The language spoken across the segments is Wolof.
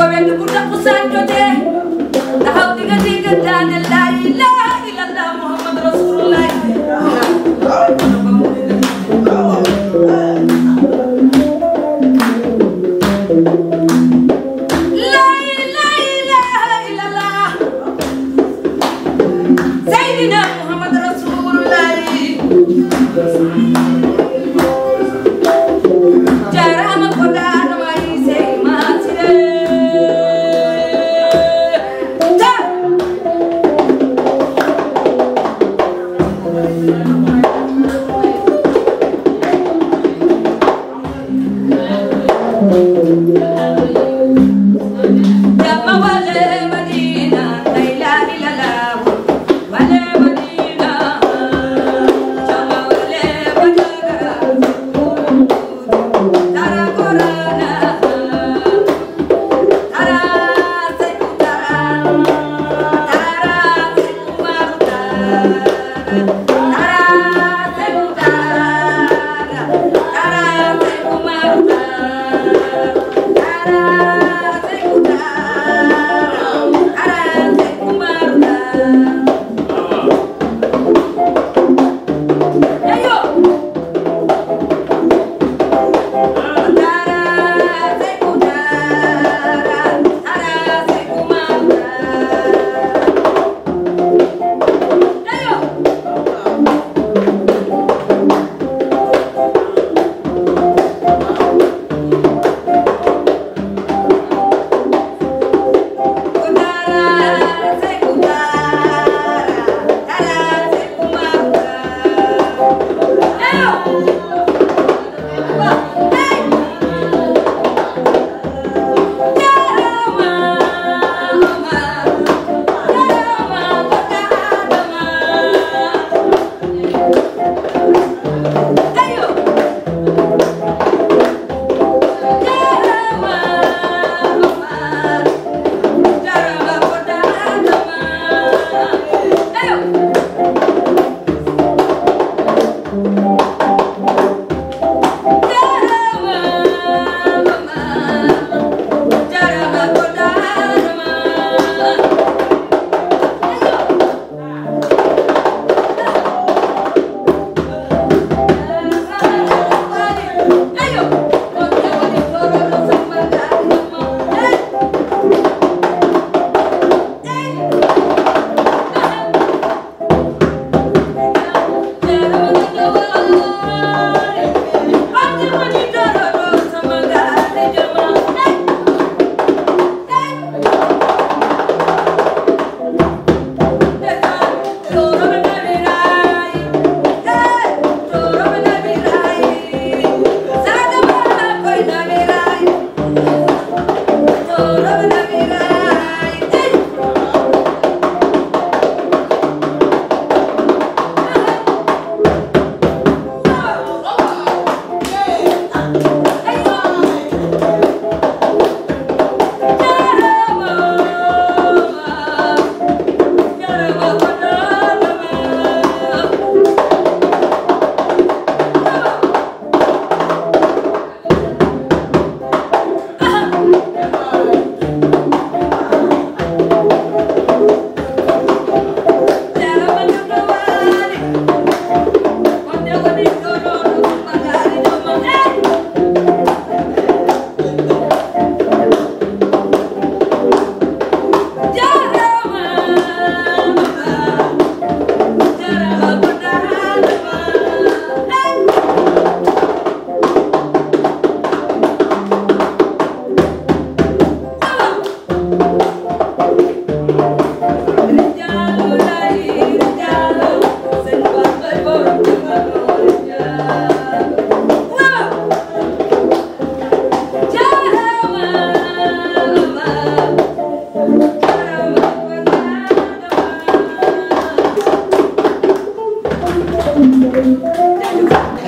when the Buddha was sent today, the how to get it done, the la ilaha illallah Muhammad Rasulullah. La ilaha illallah Sayyidina Muhammad Rasulullah. Jarama kodana mai sei matire.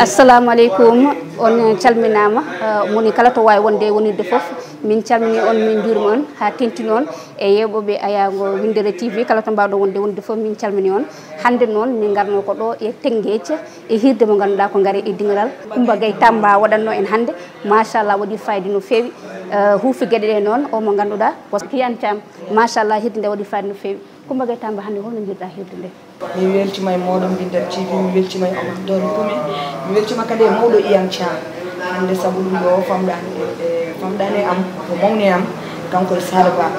assalamu alaikum on calminama moni kala to way wonde wonirde fof min calmini on min jurmi on ha tenti non e yebobe ayago Windere TV kala to mbawdo wonde fof min calmini on hande non min garno ko do e Tenggueje e hirde mo ganduda ko ngare e dingiral Coumba Gaye Tamba wadanno en hande machallah wadi faydi no fewi huufi gueɗe ɗe noon o mo ganduɗa ko Kiyan Thiam machallah hirde waɗi fayida no fewi Coumba Gaye Tamba hannde holno jiɗɗa hirde nde mi weltima e moɗon Bindel TV mi weltima e Omar Doro Kume mi weltima kadi e mawɗo Iyan Thiam hande saabu ɗum ɗo famɗani am ko mawni am kanko e Sara Ba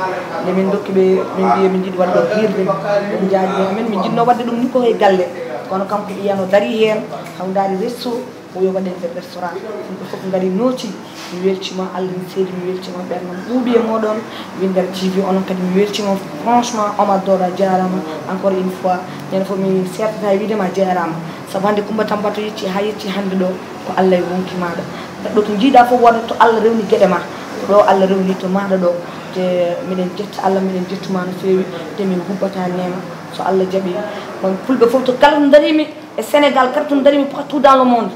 nde min dokki ɓe min mbiye min jiiɗi wadde hirde ɗum jaaji amen min jiɗno wadde ɗum ni ko e galle kono kanko Iyan o dari hen hawdari resto o yo waɗen nder restaurant ɗum fof gari nooti mi weltima Allah mi seedi mi weltima ɓernam ɓuuɓi e moɗon Bindel TV onon kadi mi weltima franchement Omar Doro a jarama encore une fois ñande fof mi sertata e widema jarama saabu hande Coumba Tamba to yetti ha yetti hande ɗo ko Allah e wonkimaɗo neɗɗo to jiiɗa fof waɗa to Allah rewni gueɗe ma ɗo Allah rewni to maɗa ɗo te miɗen jetta Allah miɗen jettuma no fewi te min hubbata nema so Allah jaaɓi on fulɓe fof to kala to darimi e Sénégal kala to darimi partout dans le monde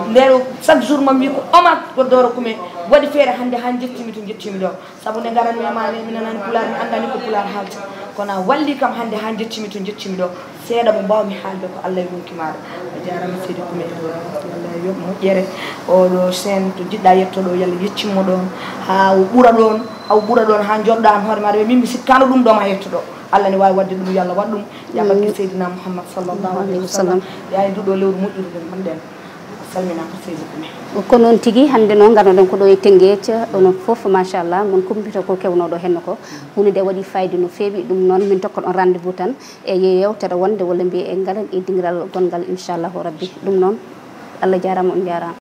nder chaque jour mami ko Omar Doro Kume waɗi feere hande han jettimi to jettimi ɗo saabu nde garan memani mi nanani pular mi andani ko pular haalta kono a walli kam hande han jettimi to jettimi ɗo seeɗa mo mbawmi haalde ko Allah e wonkimaɗo a jarama seydi Kume Allah yoɓ moƴƴere oɗo chaine to jiɗɗa yettoɗo yalla yeccimmo ɗon ha ɓuura ɗon ha joɗɗa an hoore maɗa ɓe min mi sikkano ɗum ɗo ma yettoɗo Allah ne wawi wadde ɗum yo Allah waɗ ɗum yaɓakke Seydina Mouhammad sallllahu alayhi wa sallam yani nduɗo lewru moƴƴude manɗen salminama Seydi Kume ko noon tigui hande noon garnoɗen ko ɗo e Tenguéth onon foof machallah mon kumpito ko kewnoɗo henno ko hunde nde waɗi fayida no fewi ɗum noon min tokkan on rendez-vous tan e yewtere wonde walla mbiye e ngalen e dingiral gongal inchallahu rabbi ɗum noon Allah jarama on jarama